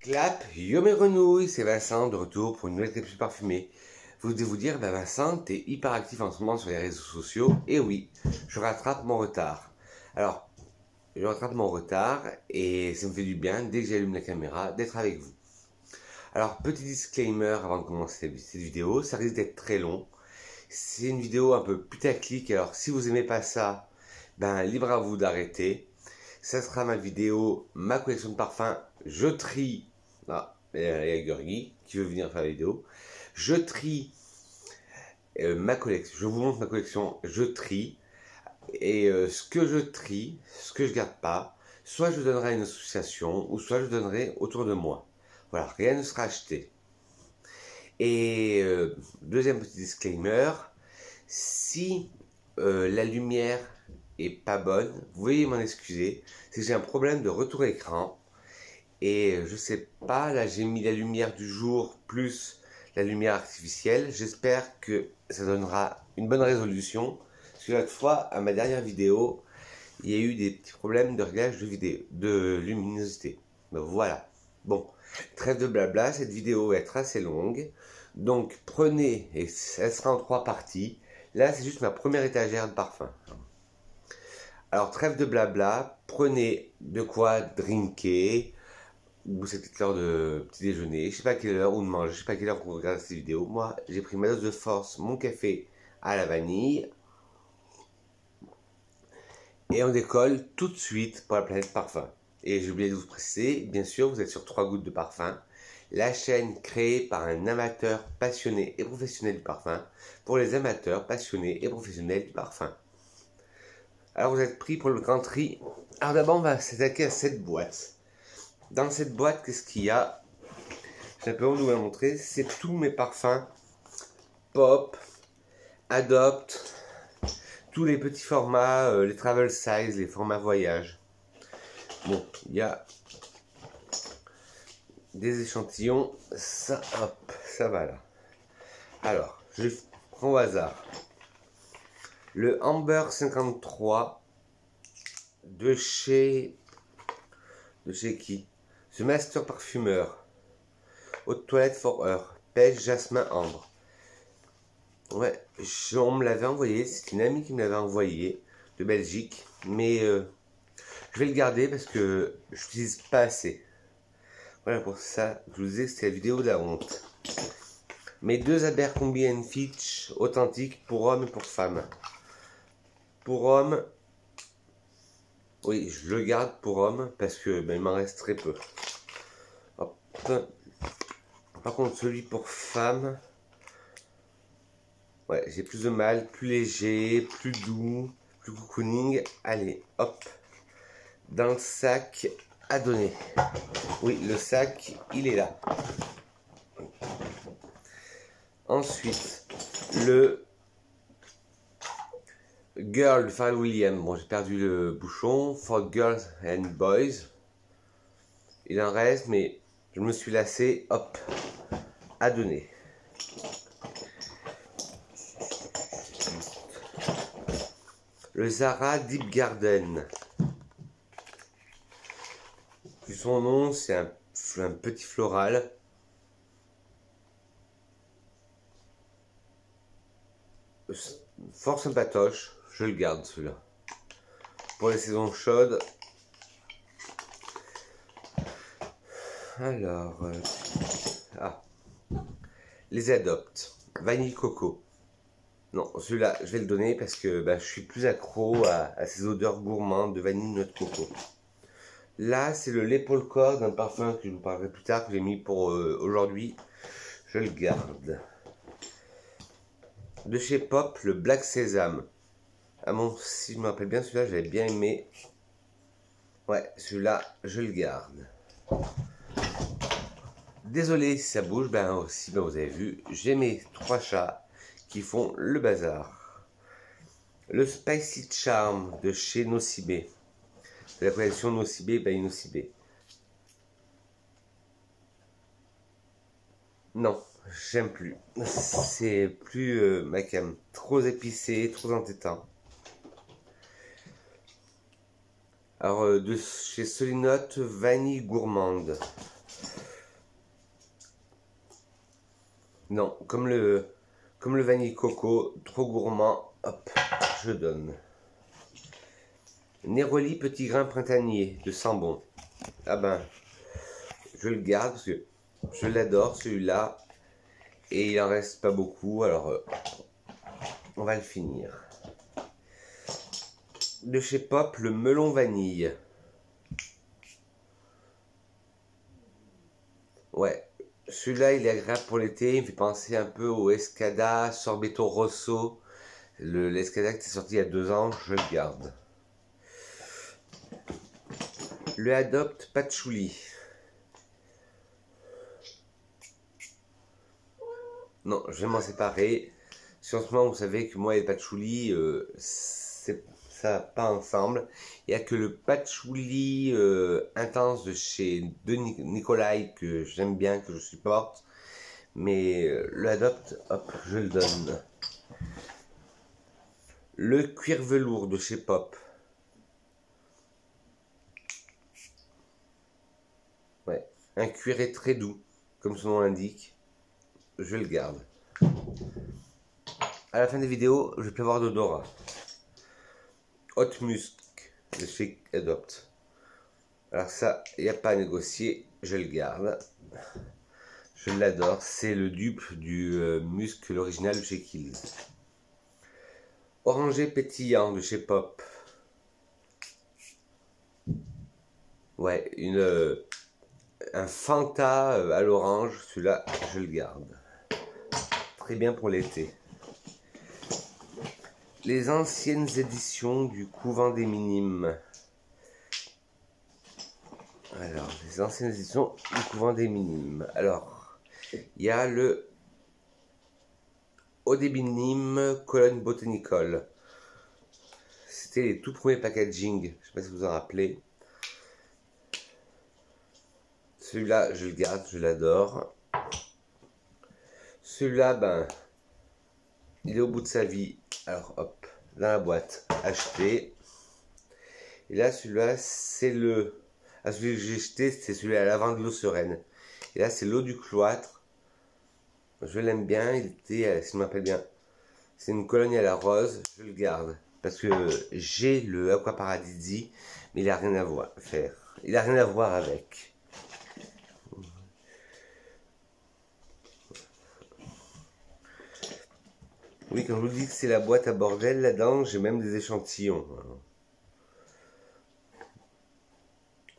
Clap, yo mes grenouilles, c'est Vincent de retour pour une nouvelle capsule parfumée. Vous devez vous dire, Vincent, t'es hyper actif en ce moment sur les réseaux sociaux. Et oui, je rattrape mon retard. Alors, je rattrape mon retard et ça me fait du bien, dès que j'allume la caméra, d'être avec vous. Alors, petit disclaimer avant de commencer cette vidéo, ça risque d'être très long. C'est une vidéo un peu putaclic, alors si vous aimez pas ça, libre à vous d'arrêter. Ça sera ma vidéo, ma collection de parfums. Je trie. Ah, il y a Gurgi qui veut venir faire la vidéo. Je trie ma collection. Je vous montre ma collection. Je trie. Et ce que je trie, ce que je garde pas, soit je donnerai à une association, ou soit je donnerai autour de moi. Voilà, rien ne sera acheté. Et deuxième petit disclaimer, si la lumière est pas bonne, vous veuillez m'en excuser, c'est que j'ai un problème de retour écran et je sais pas, là j'ai mis la lumière du jour plus la lumière artificielle, j'espère que ça donnera une bonne résolution, parce que l'autre fois, à ma dernière vidéo, il y a eu des petits problèmes de réglage de luminosité. Donc voilà, bon, trêve de blabla, cette vidéo va être assez longue, donc prenez, et elle sera en 3 parties. Là c'est juste ma première étagère de parfum. Alors trêve de blabla, prenez de quoi drinker, ou c'est peut-être l'heure de petit déjeuner, je sais pas à quelle heure, ou de manger, je sais pas à quelle heure vous regardez cette vidéo. Moi j'ai pris ma dose de force, mon café à la vanille, et on décolle tout de suite pour la planète parfum. Et j'ai oublié de vous préciser, bien sûr vous êtes sur 3 gouttes de parfum, la chaîne créée par un amateur passionné et professionnel du parfum, pour les amateurs passionnés et professionnels du parfum. Alors vous êtes pris pour le grand tri. Alors d'abord on va s'attaquer à cette boîte. Dans cette boîte, qu'est-ce qu'il y a? J'ai un peu honte de vous la montrer. C'est tous mes parfums Pop, Adopt, tous les petits formats, les travel size, les formats voyage. Bon, il y a des échantillons. Ça, hop, ça va là. Alors, je prends au hasard. Le Amber 53 de chez qui? The Master Parfumeur. Haute toilette for her. Pêche, jasmin, ambre. Ouais, on me l'avait envoyé. C'est une amie qui me l'avait envoyé de Belgique. Mais je vais le garder parce que je l'utilise pas assez. Voilà pour ça. Je vous disais que c'était la vidéo de la honte. Mes deux Abercrombie & Fitch authentiques pour hommes et pour femmes. Pour hommes, oui, je le garde pour homme parce que il m'en reste très peu. Hop. Par contre, celui pour femme, ouais, j'ai plus de mal, plus léger, plus doux, plus cocooning. Allez, hop, dans le sac à donner. Oui, le sac, il est là. Ensuite, le Girl de Pharrell Williams. Bon, j'ai perdu le bouchon. For Girls and Boys. Il en reste, mais je me suis lassé. Hop, à donner. Le Zara Deep Garden. Son nom, c'est un petit floral. Fort sympatoche. Je le garde celui-là. Pour les saisons chaudes. Alors, les Adopt. Vanille coco. Non, celui-là, je vais le donner parce que je suis plus accro à ces odeurs gourmandes de vanille noix de coco. Là, c'est le l'épaule corps d'un parfum que je vous parlerai plus tard, que j'ai mis pour aujourd'hui. Je le garde. De chez Pop, le Black Sésame. Ah bon, si je me rappelle bien, celui-là, j'avais bien aimé. Ouais, celui-là, je le garde. Désolé si ça bouge, aussi, vous avez vu, j'ai mes 3 chats qui font le bazar. Le Spicy Charm de chez Nocibé. De la collection Nocibé by Nocibé. Non, j'aime plus. C'est plus ma cam. Trop épicé, trop entêtant. Alors, de chez Solinote, vanille gourmande. Non, comme le vanille coco, trop gourmand, hop, je donne. Neroli petit grain printanier de Sambon. Ah ben, je le garde parce que je l'adore celui-là. Et il en reste pas beaucoup, alors on va le finir. De chez Pop, le melon vanille. Ouais, celui-là il est agréable pour l'été, il me fait penser un peu au Escada Sorbetto Rosso. L'Escada qui est sorti il y a 2 ans, je le garde. Le Adopt Patchouli. Non, je vais m'en séparer. Si en ce moment vous savez que moi et le patchouli, ça va pas ensemble. Il n'y a que le patchouli intense de chez Nicolai que j'aime bien, que je supporte. Mais le Adopt, hop, je le donne. Le cuir velours de chez Pop. Ouais, un cuiré très doux, comme son nom l'indique. Je le garde. À la fin des vidéos, je vais pleuvoir d'odorat. Hot Musk de chez Adopt. Alors ça, il n'y a pas à négocier, je le garde. Je l'adore, c'est le dupe du Musk, l'original de chez Kills. Orangé pétillant de chez Pop. Ouais, un Fanta à l'orange, celui-là, je le garde. Très bien pour l'été. Les anciennes éditions du Couvent des Minimes. Alors, les anciennes éditions du Couvent des Minimes. Alors, il y a le Eau des Minimes Cologne Botanicole. C'était les tout premiers packaging. Je ne sais pas si vous en rappelez. Celui-là, je le garde, je l'adore. Celui-là, ben, il est au bout de sa vie. Alors, hop, dans la boîte, acheté. Et là, celui-là, c'est le... Ah, celui que j'ai jeté, c'est celui à l'avant de l'eau sereine. Et là, c'est l'eau du cloître. Je l'aime bien, il était, si je me rappelle bien, c'est une colonie à la rose, je le garde. Parce que j'ai le Aqua Paradisi, mais il n'a rien à voir, faire. Il n'a rien à voir avec. Oui, quand je vous dis que c'est la boîte à bordel, là-dedans, j'ai même des échantillons.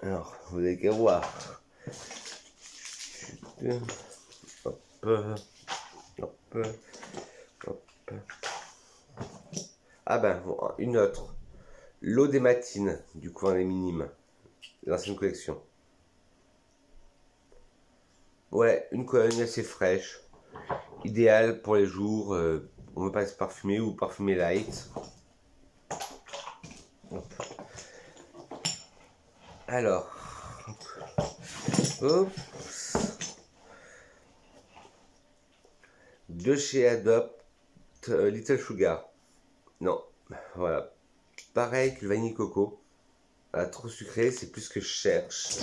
Alors, vous avez qu'à voir. Hop, hop, hop. Ah ben, une autre. L'eau des matines, du Couvent des Minimes. L'ancienne collection. Ouais, une colonie assez fraîche. Idéal pour les jours on ne veut pas se parfumer ou parfumer light. Hop. Alors, hop. De chez Adopt, Little Sugar. Non, voilà. Pareil que le vanille coco. Trop sucré, c'est plus ce que je cherche.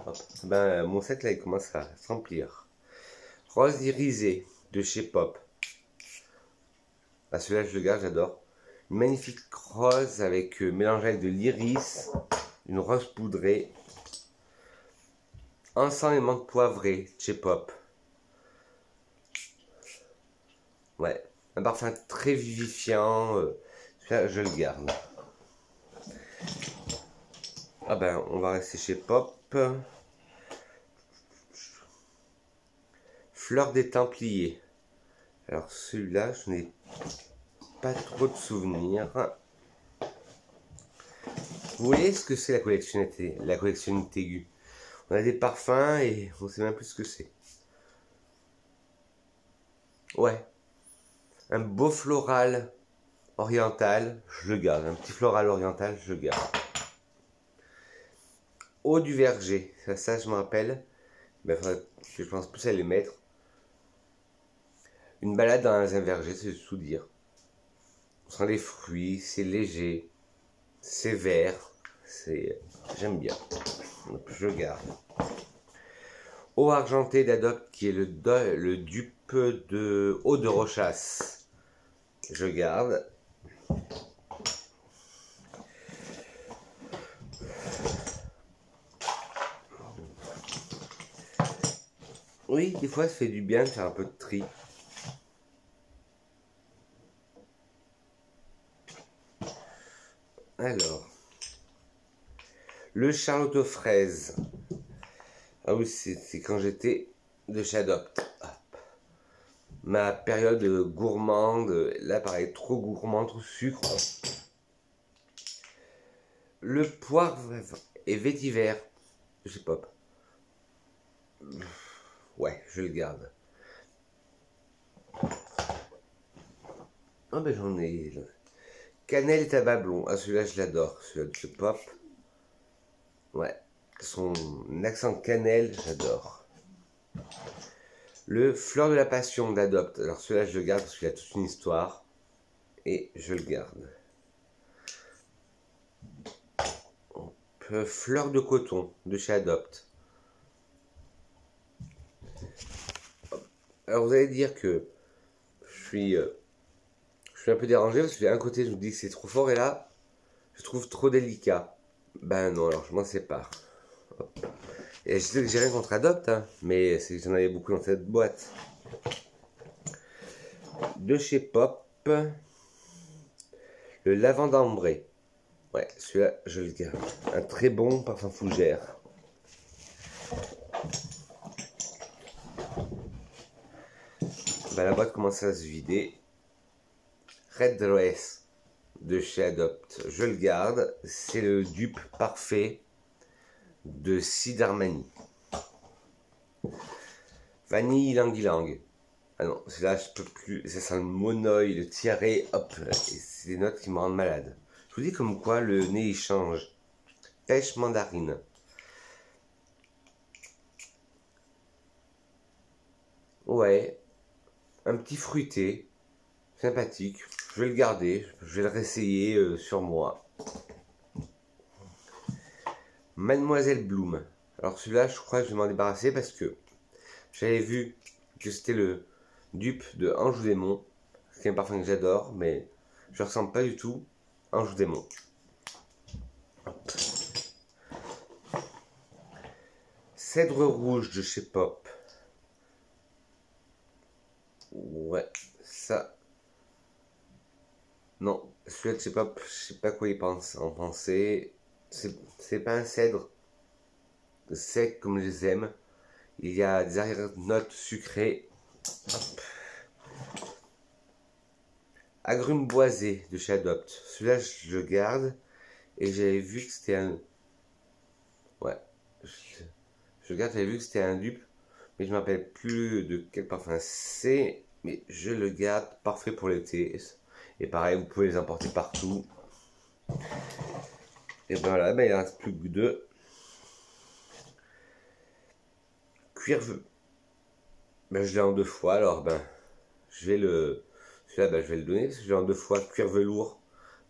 Hop. Ben, mon set là, il commence à se remplir. Rose irisée de chez Pop. Ah, celui-là, je le garde, j'adore. Une magnifique rose avec mélangé avec de l'iris, une rose poudrée. Encens et menthe poivrée chez Pop. Ouais, un parfum très vivifiant. Celui-là, je le garde. Ah ben, on va rester chez Pop. Fleur des Templiers. Alors celui-là, je n'ai pas trop de souvenirs. Vous voyez ce que c'est la collection Tégu? On a des parfums et on sait même plus ce que c'est. Ouais. Un beau floral oriental, je le garde. Un petit floral oriental, je le garde. Eau du verger, ça je me rappelle. Ben, faudrait que je pense plus à les mettre. Une balade dans un verger, c'est tout dire. On sent les fruits, c'est léger, c'est vert, j'aime bien. Donc, je garde. Eau argentée d'Adopt qui est le dupe peu de eau de rochasse. Je garde. Oui, des fois, ça fait du bien de faire un peu de tri. Alors, le Charlotte aux fraises. Ah oui, c'est quand j'étais de chez Adopt. Hop. Ma période gourmande, là pareil, trop gourmand, trop sucre. Le poivre et vétiver de chez Pop. Ouais, je le garde. Ah ben j'en ai. Cannelle et tabac blond. Ah celui-là je l'adore. Celui-là de chez Pop. Ouais. Son accent cannelle, j'adore. Le fleur de la passion d'Adopt. Alors celui-là je le garde parce qu'il a toute une histoire. Et je le garde. Fleur de coton de chez Adopt. Alors vous allez dire que je suis un peu dérangé parce que d'un côté je vous dis que c'est trop fort et là je trouve trop délicat. Ben non, alors je m'en sépare. Hop. Et je sais que j'ai rien contre Adopt, hein, mais c'est que j'en avais beaucoup dans cette boîte. De chez Pop, le lavande ambré. Ouais, celui-là je le garde. Un très bon parfum fougère. Ben, la boîte commence à se vider. Red Dress de chez Adopt, je le garde. C'est le dupe parfait de Sid Armani. Vanille Ylang Ylang. Ah non, c'est là je peux plus. Ça sent le monoï, le tiare, hop. C'est des notes qui me rendent malade. Je vous dis comme quoi le nez il change. Pêche mandarine. Ouais. Un petit fruité. Sympathique. Je vais le garder. Je vais le réessayer sur moi. Mademoiselle Bloom. Alors celui-là, je crois que je vais m'en débarrasser parce que j'avais vu que c'était le dupe de Anjou Démon. C'est un parfum que j'adore, mais je ne ressemble pas du tout à Anjou Démon. Hop. Cèdre rouge de chez Pop. Ouais, ça. Non, celui-là de chez Pop, je sais pas quoi il pense en penser. C'est pas un cèdre sec comme je les aime. Il y a des arrière-notes sucrées. Hop. Agrumes boisés de chez Adopt. Celui-là, je le garde. Et j'avais vu que c'était un... Ouais. Je garde, j'avais vu que c'était un dupe. Mais je ne me rappelle plus de quel parfum c'est. Mais je le garde. Parfait pour l'été. Et pareil, vous pouvez les emporter partout. Et ben voilà, ben il ne reste plus que deux. Cuir. Ben je l'ai en deux fois. Alors ben, je vais le... Celui-là, ben, je vais le donner. Parce que je l'ai en deux fois. Cuir velours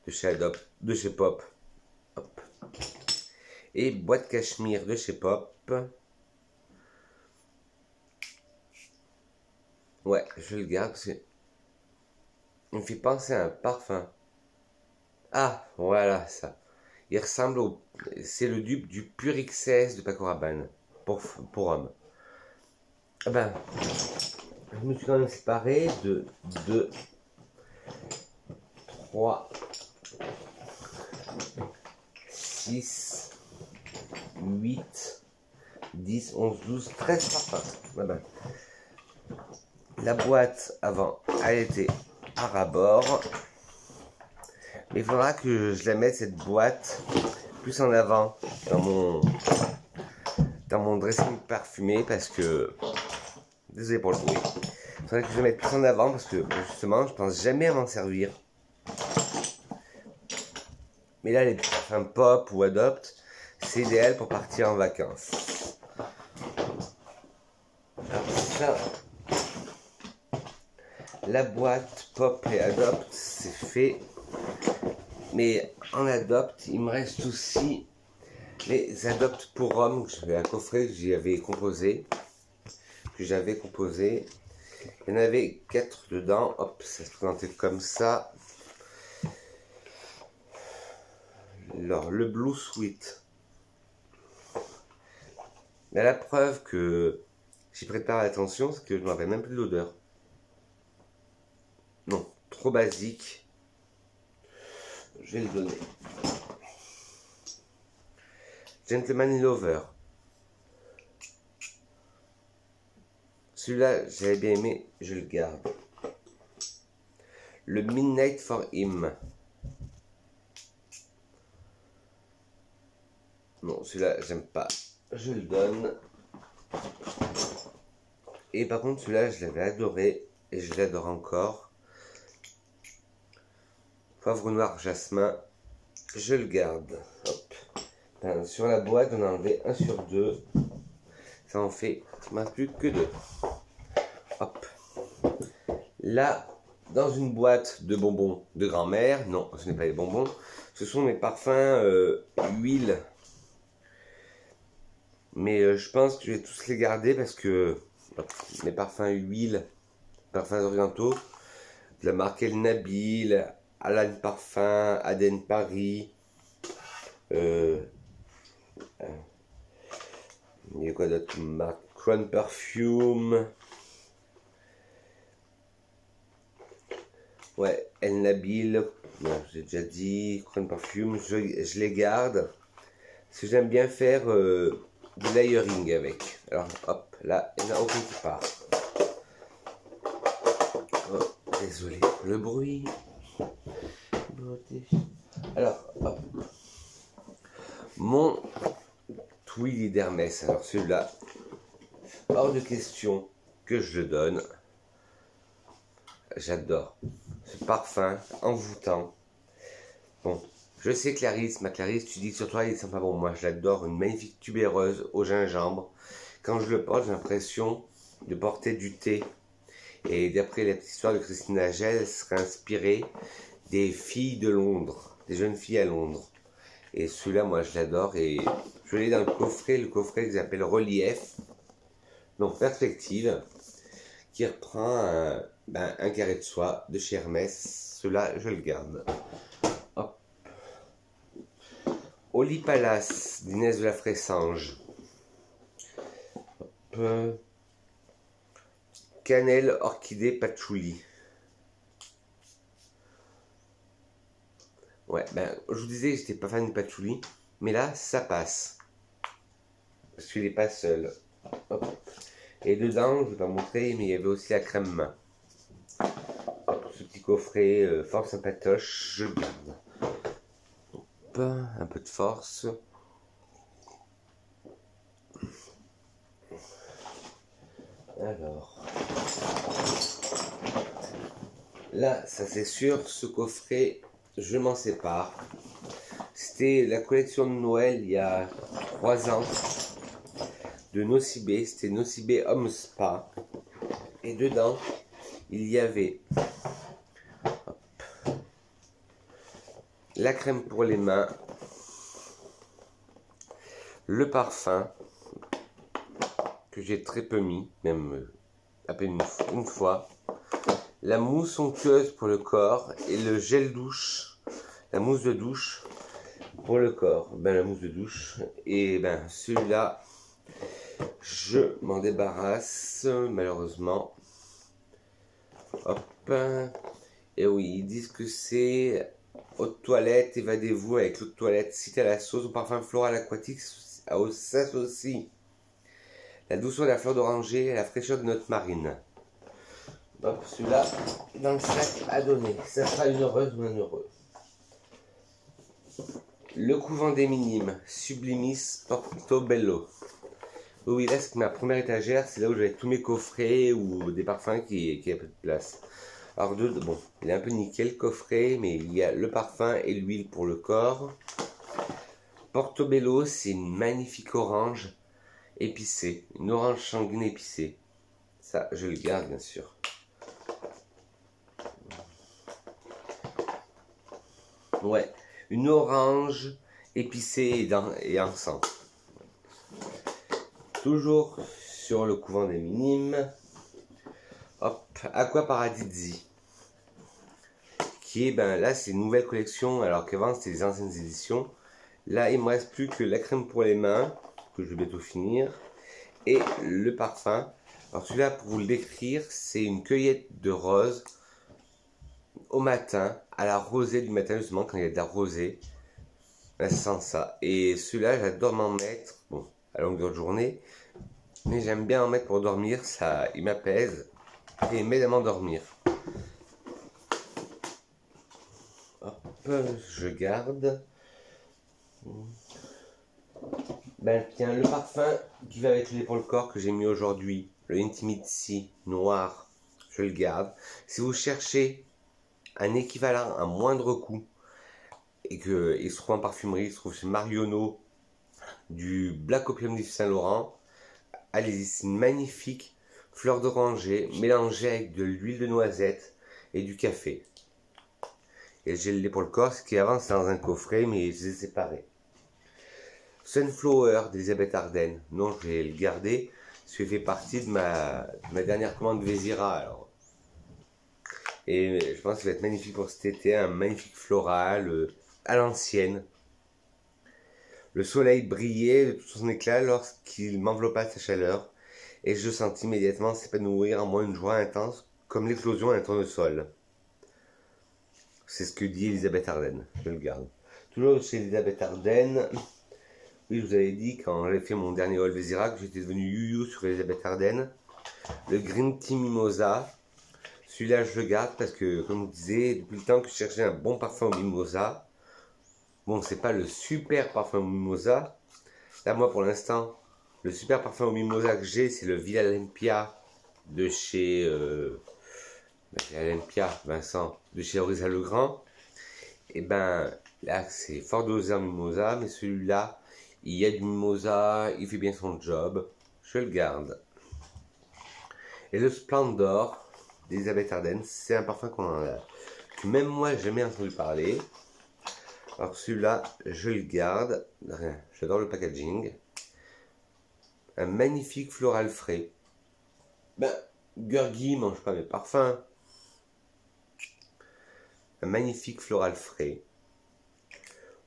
de chez Adopt. De chez Pop. Hop. Et boîte cachemire de chez Pop. Ouais, je le garde parce que il me fait penser à un parfum. Ah, voilà ça. Il ressemble au... C'est le dupe du Pur XS de Paco Rabanne pour homme. Ah ben, je me suis quand même séparé de 2, 3, 6, 8, 10, 11, 12, 13 parfums. Ah ben. La boîte avant, elle était à ras-bord. Mais il faudra que je la mette cette boîte plus en avant dans mon dressing parfumé parce que... Désolé pour le bruit. Il faudrait que je la mette plus en avant parce que justement je pense jamais à m'en servir. Mais là les parfums Pop ou Adopt, c'est idéal pour partir en vacances. Alors ça... La boîte Pop et Adopt, c'est fait. Mais en Adopt, il me reste aussi les Adopt pour hommes. Un coffret que j'avais composé. Il y en avait 4 dedans. Hop, ça se présentait comme ça. Alors, le Blue Sweet. Mais la preuve que j'y prête pas attention, c'est que je ne me rappelle même plus de l'odeur. Non, trop basique. Je vais le donner. Gentleman Lover. Celui-là, j'avais bien aimé, je le garde. Le Midnight for Him. Non, celui-là, j'aime pas. Je le donne. Et par contre, celui-là, je l'avais adoré. Et je l'adore encore. Poivre noir jasmin. Je le garde. Hop. Ben, sur la boîte, on a enlevé 1 sur 2. Ça en fait plus que 2. Hop. Là, dans une boîte de bonbons de grand-mère. Non, ce n'est pas les bonbons. Ce sont mes parfums huile. Mais je pense que je vais tous les garder parce que mes parfums huile, parfums orientaux, de la marque El Nabil, Alan Parfum, Aden Paris, il y a quoi d'autre, marque Crown Perfume, ouais, El Nabil, non, j'ai déjà dit, Crown Perfume, je les garde, parce que j'aime bien faire du layering avec. Alors hop, là, il n'y en a aucun qui part. Oh, désolé, le bruit. Alors, hop. Mon Twilly d'Hermès. Alors celui-là, hors de question que je le donne. J'adore ce parfum envoûtant. Bon. Je sais Clarisse, ma Clarisse, tu dis que sur toi il sent pas bon. Moi je l'adore, une magnifique tubéreuse au gingembre. Quand je le porte, j'ai l'impression de porter du thé. Et d'après la petite histoire de Christine Nagel, elle serait inspirée des filles de Londres, des jeunes filles à Londres. Et celui-là, moi je l'adore. Et je l'ai dans le coffret qu'ils appellent Relief, donc Perspective, qui reprend un carré de soie de chez Hermès. Celui-là, je le garde. Oli Palace d'Inès de la Fressange. Cannelle, orchidée, patchouli. Ouais, ben, je vous disais que j'étais pas fan du patchouli, mais là, ça passe. Parce qu'il n'est pas seul. Hop. Et dedans, je ne vais pas montrer, mais il y avait aussi la crème main. Hop, ce petit coffret fort sympatoche, je le garde. Un peu de force. Alors, là, ça c'est sûr, ce coffret, je m'en sépare. C'était la collection de Noël il y a 3 ans de Nocibé. C'était Nocibé Homme Spa. Et dedans, il y avait la crème pour les mains, le parfum que j'ai très peu mis, même à peine une fois, la mousse onctueuse pour le corps et le gel douche, la mousse de douche pour le corps. Ben la mousse de douche, et ben celui-là, je m'en débarrasse malheureusement. Hop, et oui, ils disent que c'est eau de toilette, évadez-vous avec l'eau de toilette, cité à la sauce, au parfum floral aquatique, s'associe la douceur de la fleur d'oranger et la fraîcheur de notes marines. Hop, celui-là, dans le sac à donner. Ça sera une heureuse ou un heureux. Le couvent des minimes, Sublimis Portobello. Oui, là, c'est ma première étagère, c'est là où j'avais tous mes coffrets ou des parfums qui a peu de place. Alors, bon, il est un peu nickel le coffret, mais il y a le parfum et l'huile pour le corps. Portobello, c'est une magnifique orange épicée, une orange sanguine épicée. Ça, je le garde, bien sûr. Ouais, une orange épicée et encens. Toujours sur le couvent des minimes. Hop, Aqua Paradisi. Qui est, ben là, c'est une nouvelle collection, alors qu'avant, c'était les anciennes éditions. Là, il me reste plus que la crème pour les mains, que je vais bientôt finir, et le parfum. Alors celui-là, pour vous le décrire, c'est une cueillette de rose au matin, à la rosée du matin, justement, quand il y a de la rosée. Ça sent ça. Et celui-là, j'adore m'en mettre, bon, à longueur de journée, mais j'aime bien en mettre pour dormir, ça, il m'apaise et il m'aide à m'endormir. Hop, je garde. Ben tiens, le parfum qui va avec l'huile pour le corps que j'ai mis aujourd'hui, le Intimity noir, je le garde. Si vous cherchez un équivalent à moindre coût et qu'il se trouve en parfumerie, il se trouve chez Marionneau, du Black Opium d'Yves Saint Laurent, allez-y, c'est une magnifique fleur d'oranger mélangée avec de l'huile de noisette et du café. Et le gel lait pour le corps, ce qui avant c'était dans un coffret, mais je les ai séparés. Sunflower d'Elisabeth Arden, non, je vais le garder, parce qu'il fait partie de ma dernière commande Vézira. Alors. Et je pense qu'il va être magnifique pour cet été, un magnifique floral à l'ancienne. Le soleil brillait de tout son éclat lorsqu'il m'enveloppa de sa chaleur, et je sentis immédiatement s'épanouir en moi une joie intense, comme l'éclosion d'un tournesol. C'est ce que dit Elisabeth Arden, je le garde. Toujours chez Elisabeth Arden. Oui, je vous avais dit quand j'avais fait mon dernier haul Vézira que j'étais devenu you sur Elisabeth Arden. Le Green Tea Mimosa. Celui-là, je le garde parce que, comme je vous disais, depuis le temps que je cherchais un bon parfum au mimosa. Bon, c'est pas le super parfum au mimosa. Là, moi, pour l'instant, le super parfum au mimosa que j'ai, c'est le Villa Olympia de chez... Olympia, Vincent, de chez Orisa Legrand. Et ben, là, c'est fort dosé en mimosa, mais celui-là, il y a du mimosa, il fait bien son job, je le garde. Et le Splendor d'Elisabeth Arden, c'est un parfum que même moi j'ai jamais entendu parler. Alors celui-là, je le garde, j'adore le packaging. Un magnifique floral frais. Ben, Gurgi mange pas mes parfums. Un magnifique floral frais.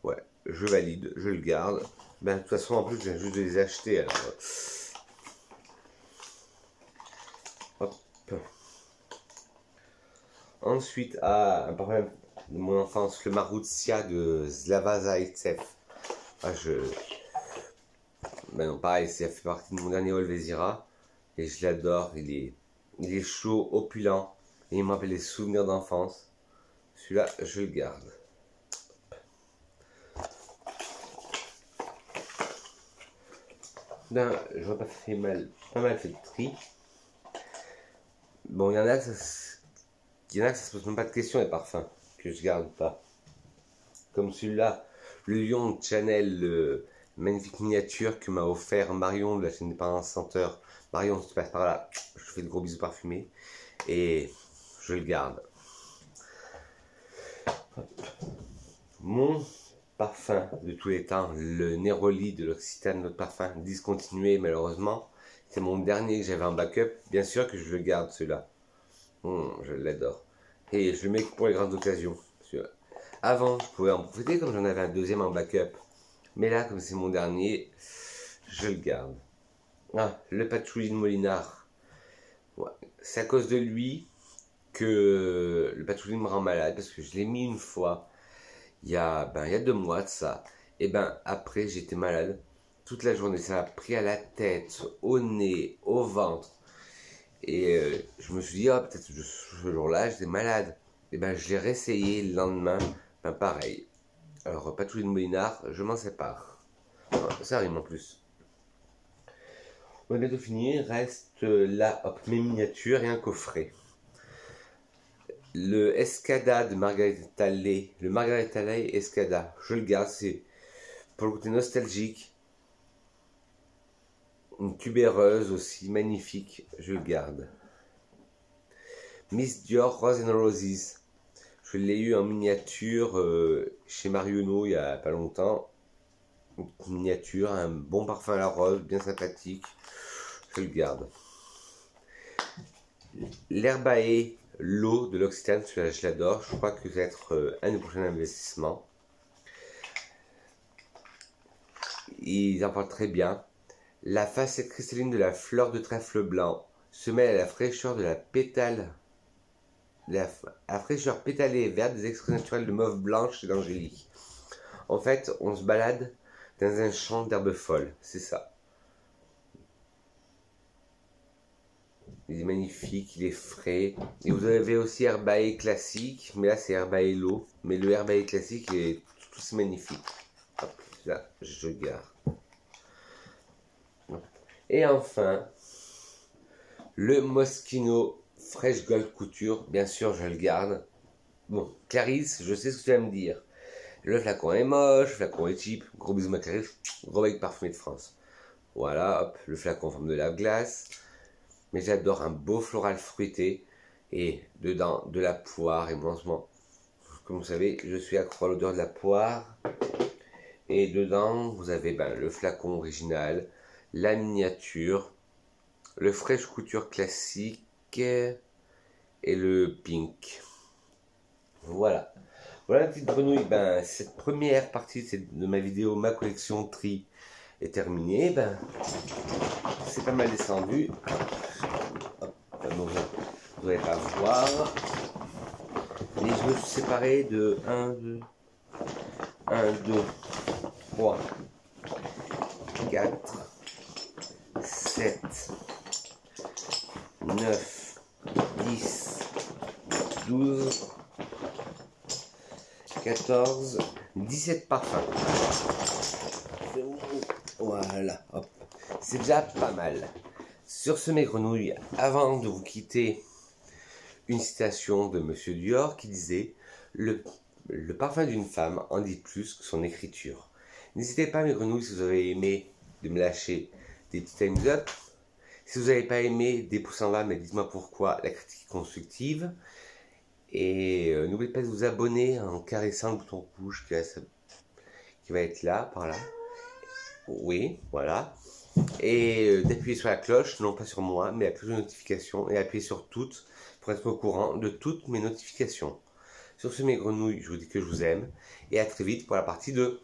Ouais, je valide, je le garde. Ben, de toute façon, en plus, je viens juste de les acheter. Alors. Hop. Ensuite, un parfum de mon enfance, le Maruzia de Slava Zaitsev. Ben non, pareil, ça fait partie de mon dernier haul Vézira. Et je l'adore, il est chaud, opulent. Et il me rappelle les souvenirs d'enfance. Celui-là, je le garde. Là, je vois pas mal fait de tri. Bon, il y en a que ça se pose même pas de question, les parfums que je garde pas. Comme celui-là, le Lion de Chanel, magnifique miniature que m'a offert Marion de la chaîne Dépendance Senteur. Marion, si tu passes par là, je te fais de gros bisous parfumés. Et je le garde. Mon parfum de tous les temps, le Neroli de l'Occitane, notre parfum discontinué malheureusement. C'est mon dernier que j'avais en backup. Bien sûr que je le garde celui-là. Je l'adore. Et je le mets pour les grandes occasions. Avant, je pouvais en profiter comme j'en avais un deuxième en backup. Mais là, comme c'est mon dernier, je le garde. Ah, le Patchouli de Molinard. Ouais, c'est à cause de lui que le Patchouli me rend malade. Parce que je l'ai mis une fois. Il y a 2 mois de ça. Et ben après, j'étais malade. Toute la journée, ça m'a pris à la tête, au nez, au ventre. Et je me suis dit, ah, peut-être ce jour-là, j'étais malade. Et ben je l'ai réessayé le lendemain. Ben pareil. Alors, Patchouli de Molinard, je m'en sépare. Ça rime en plus. On va bientôt finir. Reste là, hop, mes miniatures et un coffret. Le Escada de Margarita Lay, le Margarita Lay Escada, je le garde, c'est pour le côté nostalgique. Une tubéreuse aussi magnifique, je le garde. Miss Dior Rose and Roses, je l'ai eu en miniature chez Marionneau il y a pas longtemps. Une miniature, un bon parfum à la rose, bien sympathique, je le garde. L'Herbae, l'eau de l'Occitane, celui-là je l'adore. Je crois que ça va être un des prochains investissements. Ils en parlent très bien. La facette cristalline de la fleur de trèfle blanc se mêle à la fraîcheur de la pétale, la fraîcheur pétalée et verte des extraits naturels de mauve blanche et d'angélique. En fait, on se balade dans un champ d'herbes folles, c'est ça. Il est magnifique, il est frais. Et vous avez aussi Herbae classique, mais là c'est Herbae l'eau. Mais le Herbae classique est tout aussi magnifique. Hop, là, je garde. Et enfin, le Moschino Fresh Gold Couture. Bien sûr, je le garde. Bon, Clarisse, je sais ce que tu vas me dire. Le flacon est moche, le flacon est cheap. Gros bisous ma Clarisse, gros bec parfumé de France. Voilà, hop, le flacon en forme de lave-glace. Mais j'adore un beau floral fruité et dedans de la poire et moi, comme vous savez, je suis accro à l'odeur de la poire. Et dedans, vous avez le flacon original, la miniature, le Fresh Couture classique et le pink. Voilà. Voilà la petite grenouille. Cette première partie de ma vidéo, ma collection tri est terminée. C'est pas mal descendu. Vous n'allez pas voir. Et je me suis séparé de 1, 2, 3, 4, 7, 9, 10, 12, 14, 17 parfums. Voilà, hop. C'est déjà pas mal. Sur ce, mes grenouilles, avant de vous quitter, une citation de Monsieur Dior qui disait « Le parfum d'une femme en dit plus que son écriture ». N'hésitez pas, mes grenouilles, si vous avez aimé, de me lâcher des petits thumbs up. Si vous n'avez pas aimé, des pouces en bas, mais dites-moi pourquoi, la critique constructive. Et n'oubliez pas de vous abonner en caressant le bouton rouge qui va être là, par là. Oui, voilà. Et d'appuyer sur la cloche, non pas sur moi, mais la cloche de notification, et appuyer sur toutes pour être au courant de toutes mes notifications. Sur ce, mes grenouilles, je vous dis que je vous aime, et à très vite pour la partie 2.